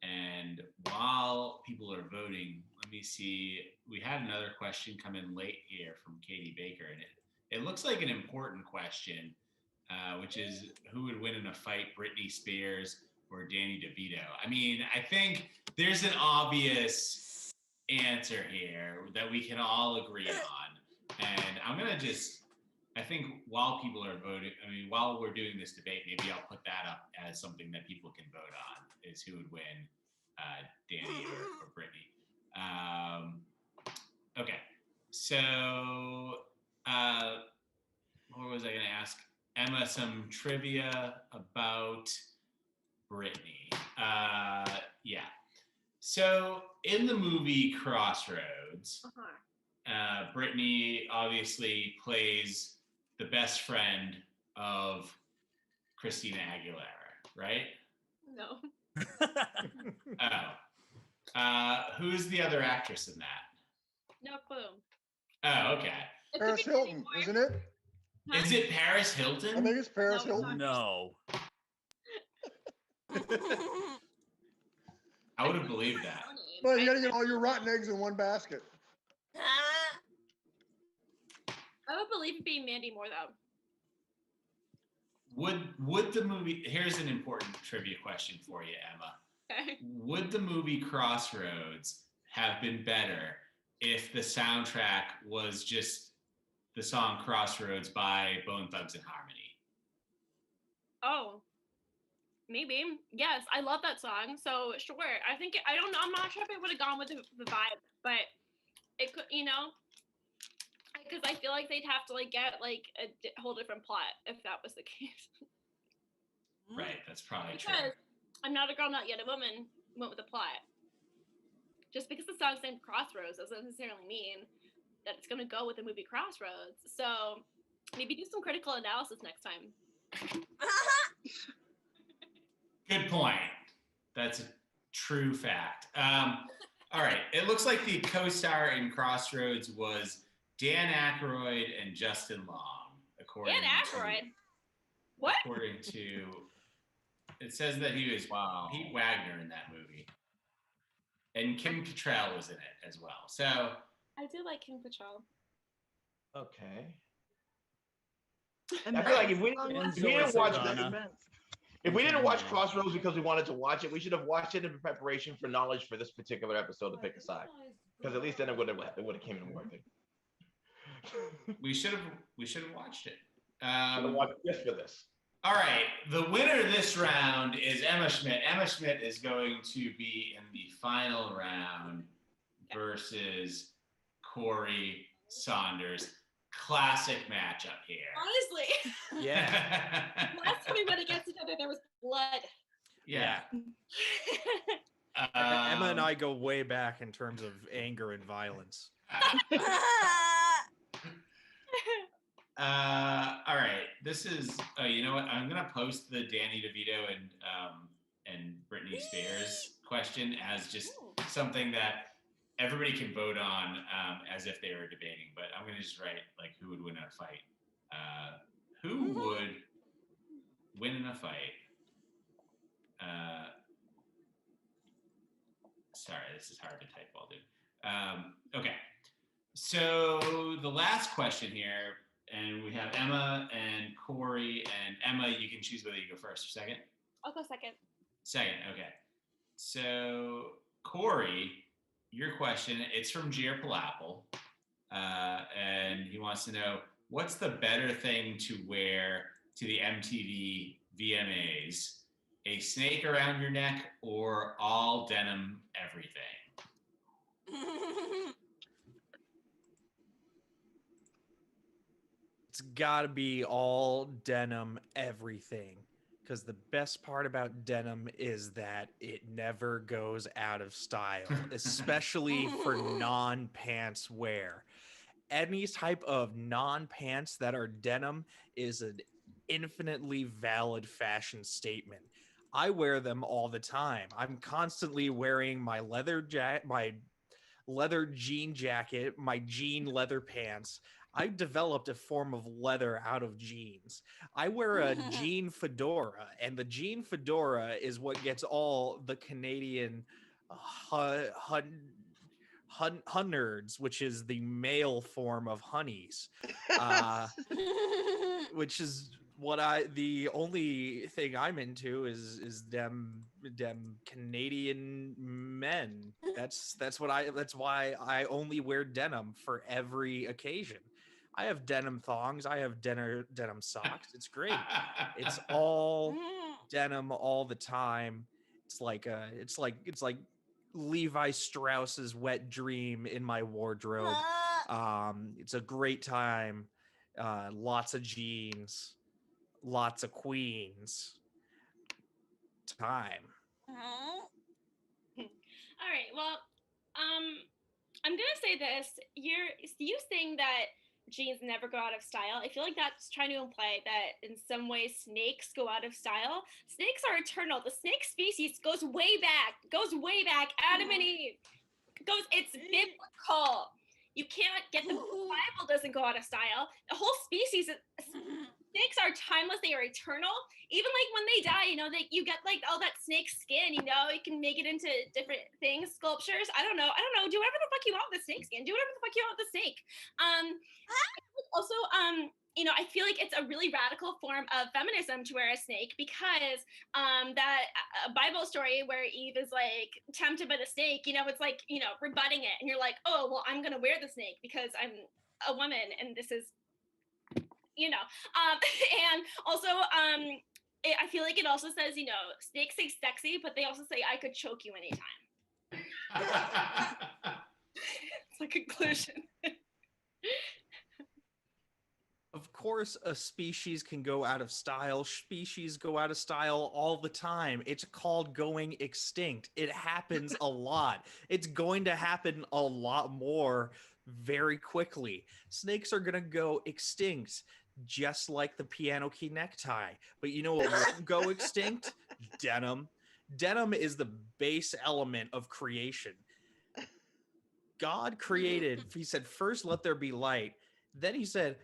And while people are voting, let me see. We had another question come in late here from Katie Baker, and it looks like an important question, which is who would win in a fight, Britney Spears or Danny DeVito? I mean, I think there's an obvious answer here that we can all agree on. And I'm going to I think while people are voting, I mean, while we're doing this debate, maybe I'll put that up as something that people can vote on, is who would win, Danny or Britney. Okay, so what was I going to ask Emma some trivia about Britney? Yeah. So in the movie Crossroads, Britney obviously plays the best friend of Christina Aguilera, right? No. Who's the other actress in that? No clue. Oh, okay. Paris Hilton, isn't it? Huh? Is it Paris Hilton? I think it's Paris No, it's Hilton. No. I would have believed that. Well, you gotta get all your rotten eggs in one basket. I would believe it being Mandy Moore, though. Would the movie? Here's an important trivia question for you, Emma. Okay. Would the movie Crossroads have been better if the soundtrack was just the song Crossroads by Bone Thugs and Harmony? Oh, maybe. Yes, I love that song. So sure, I think I don't know. I'm not sure if it would have gone with the vibe, but it could, you know, because I feel like they'd have to like get like a whole different plot if that was the case. Right, that's probably true. Because I'm Not a Girl, Not Yet a Woman went with the plot. Just because the song's named Crossroads doesn't necessarily mean that it's going to go with the movie Crossroads. So maybe do some critical analysis next time. Good point. That's a true fact. All right. It looks like the co-star in Crossroads was Dan Aykroyd and Justin Long. According Dan Aykroyd? What? According to, it says that he was Pete Wagner in that movie. And Kim Cattrall was in it as well. So I do like Kim Cattrall. Okay. And I feel like if we Ben's didn't watch Donna. Ben's. if we didn't watch Crossroads because we wanted to watch it, we should have watched it in preparation for knowledge for this particular episode to pick a side. Because at least then it would have came in worth it. We should have watched it. Should have watched just for this. All right, the winner this round is Emma Schmidt. Emma Schmidt is going to be in the final round versus Corey Saunders. Classic matchup here. Honestly. Yeah. Last time we went against each other, there was blood. Yeah. Emma and I go way back in terms of anger and violence. All right. This is. You know what? I'm gonna post the Danny DeVito and Britney Spears question as just something that everybody can vote on as if they were debating. But I'm gonna just write like who would win a fight. Who would win in a fight? Sorry, this is hard to type while doing. Okay. So the last question here, and we have Emma and Corey. And Emma, you can choose whether you go first or second. I'll go second. Second, okay. So Corey, your question, it's from Jer Palapple. And he wants to know, what's the better thing to wear to the MTV VMAs? A snake around your neck or all denim everything? It's got to be all denim everything, because the best part about denim is that it never goes out of style, especially for non-pants wear. Any type of non-pants that are denim is an infinitely valid fashion statement. I wear them all the time. I'm constantly wearing my leather jean jacket, my jean leather pants. I've developed a form of leather out of jeans. I wear a jean fedora, and the jean fedora is what gets all the Canadian hunnerds, which is the male form of honeys, which is what the only thing I'm into is them Canadian men. That's why I only wear denim for every occasion. I have denim thongs. I have denim socks. It's great. It's all denim all the time. It's like Levi Strauss's wet dream in my wardrobe. It's a great time. Lots of jeans, lots of queens. Time. All right. Well, I'm gonna say this. You saying that jeans never go out of style. I feel like that's trying to imply that in some ways snakes go out of style. Snakes are eternal. The snake species goes way back. Adam and Eve. It's biblical. You can't get the Bible doesn't go out of style. The whole species. Snakes are timeless. They are eternal. Even like when they die, that you get like all that snake skin. You can make it into different things, sculptures. I don't know. Do whatever the fuck you want with the snake skin. Do whatever the fuck you want with the snake. Also, I feel like it's a really radical form of feminism to wear a snake because that Bible story where Eve is like tempted by the snake. It's like rebutting it, and you're like, oh well, I'm gonna wear the snake because I'm a woman, and this is. And also, I feel like it also says, snakes say sexy, but they also say I could choke you anytime. It's a conclusion. Of course, a species can go out of style. Species go out of style all the time. It's called going extinct. It happens a lot. It's going to happen a lot more very quickly. Snakes are going to go extinct. Just like the piano key necktie. But you know what won't go extinct? Denim. Denim is the base element of creation. God created, he said, first let there be light. Then he said,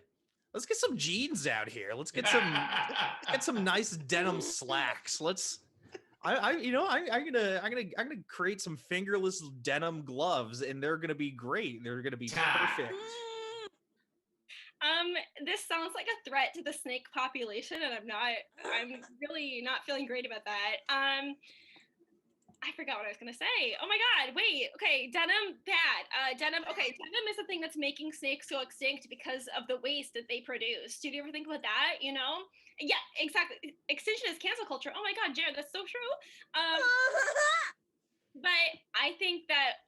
let's get some jeans out here. Let's get some nice denim slacks. I'm gonna create some fingerless denim gloves, and they're gonna be great. They're gonna be perfect. This sounds like a threat to the snake population, and I'm really not feeling great about that. I forgot what I was gonna say. Oh my god, wait, okay, denim, bad. Denim is the thing that's making snakes go extinct because of the waste that they produce. Did you ever think about that, you know? Yeah, exactly. Extinction is cancel culture. Oh my god, Jared, that's so true. But I think that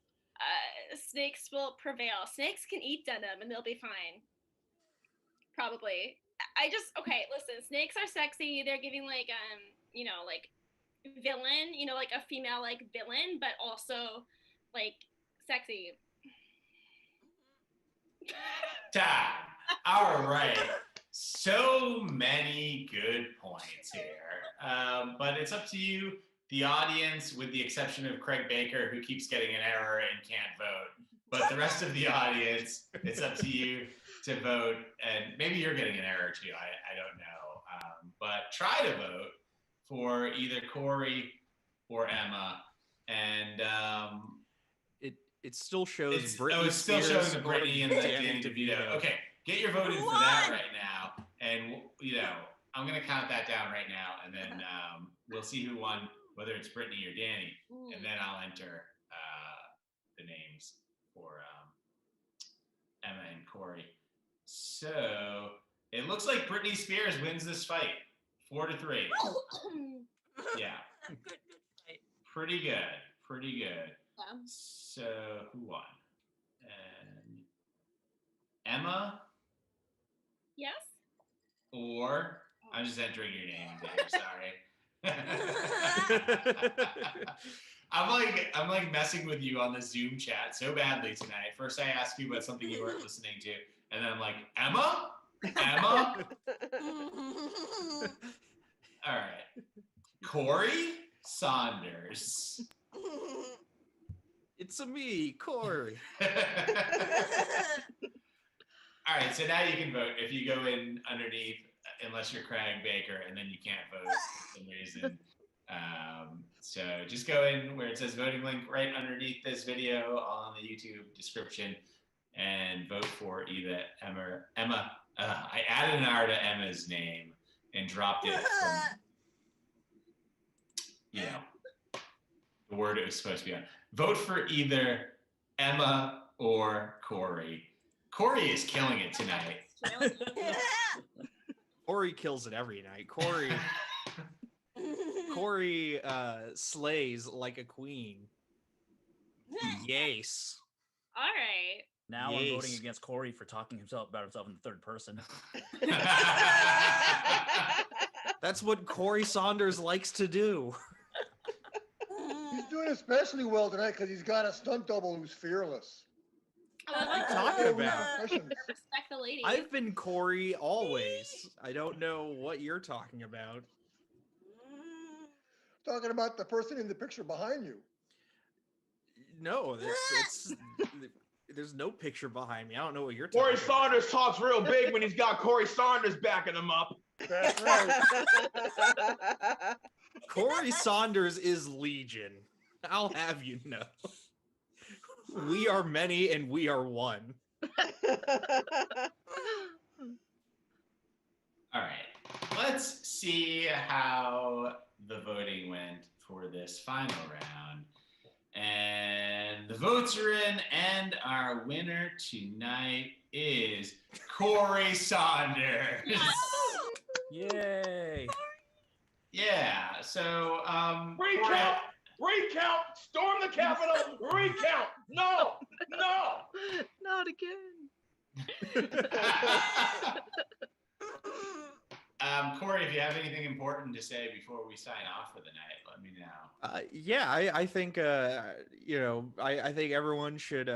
snakes will prevail. Snakes can eat denim and they'll be fine. Probably. Okay, listen, snakes are sexy. They're giving like like villain, like a female like villain, but also like sexy. Time. All right. So many good points here. But it's up to you, the audience, with the exception of Craig Baker, who keeps getting an error and can't vote. But the rest of the audience, it's up to you to vote. And maybe you're getting an error too. I don't know. But try to vote for either Corey or Emma. And it still shows Britney it's still Spears showing the Britney and the Danny DeVito. Okay, get your vote in for that right now. And, I'm going to count that down right now. And then we'll see who won, whether it's Britney or Danny. And then I'll enter the names for Emma and Corey. So it looks like Britney Spears wins this fight 4-3. Yeah. Good fight. Pretty good. Yeah. So who won? And Emma? Yes? Or I'm just entering your name there, sorry. I'm like messing with you on the Zoom chat so badly tonight. First I asked you about something you weren't listening to, and then I'm like, Emma? All right. Corey Saunders. It's me, Corey. All right, so now you can vote if you go in underneath, unless you're Craig Baker, and then you can't vote for some reason. So just go in where it says voting link right underneath this video on the YouTube description and vote for either Emma. I added an R to Emma's name and dropped it from, the word it was supposed to be on. Vote for either Emma or Corey. Corey is killing it tonight. Corey kills it every night. Corey slays like a queen. Yes. All right. Now Yes. I'm voting against Corey for talking about himself in the third person. That's what Corey Saunders likes to do. He's doing especially well tonight because he's got a stunt double who's fearless. What are you talking about? Respect the lady. I've been Corey always. I don't know what you're talking about. Talking about the person in the picture behind you. No, there's no picture behind me. I don't know what you're talking Corey about. Saunders talks real big when he's got Corey Saunders backing him up. That's right. Corey Saunders is Legion. I'll have you know. We are many and we are one. All right, let's see how the voting went for this final round. And the votes are in, and our winner tonight is Corey Saunders. Yay! Yeah, so Recount! Recount! Storm the Capitol! Recount! No! Not again. Corey, if you have anything important to say before we sign off for the night, let me know. Yeah, I think I think everyone should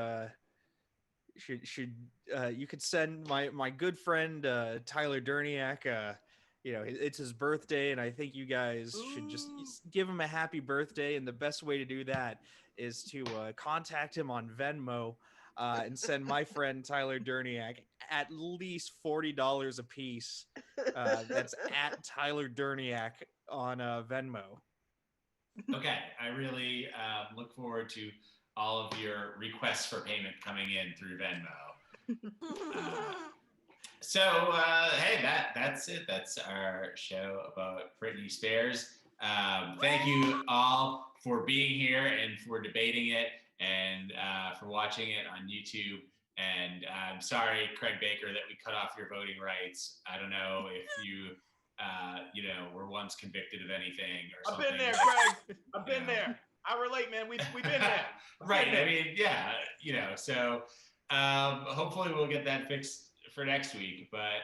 you could send my good friend Tyler Derniak. It's his birthday, and I think you guys should just give him a happy birthday. And the best way to do that is to contact him on Venmo and send my friend Tyler Derniak at least $40 a piece. That's at Tyler Derniak on Venmo. Okay, I really look forward to all of your requests for payment coming in through Venmo. So hey, that's it. That's our show about Britney Spears. Thank you all for being here and for debating it and for watching it on YouTube. And I'm sorry, Craig Baker, that we cut off your voting rights. I don't know if you, were once convicted of anything or I've something. been there, Craig. I've been there. I relate, man. We've been there. Right. I mean, yeah. So hopefully we'll get that fixed for next week. But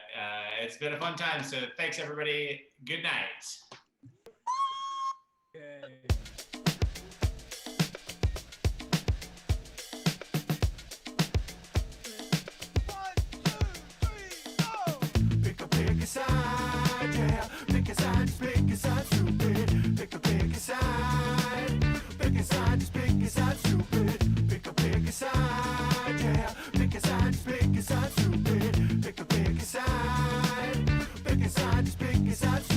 it's been a fun time. So thanks, everybody. Good night. Yay. Pick a side, yeah. Pick a side, just pick a side, stupid. Pick a side. Pick a side, just pick a side, stupid. Pick a side, yeah. Pick a side, just pick a side, stupid. Pick a side. Pick a side, just pick a side, stupid.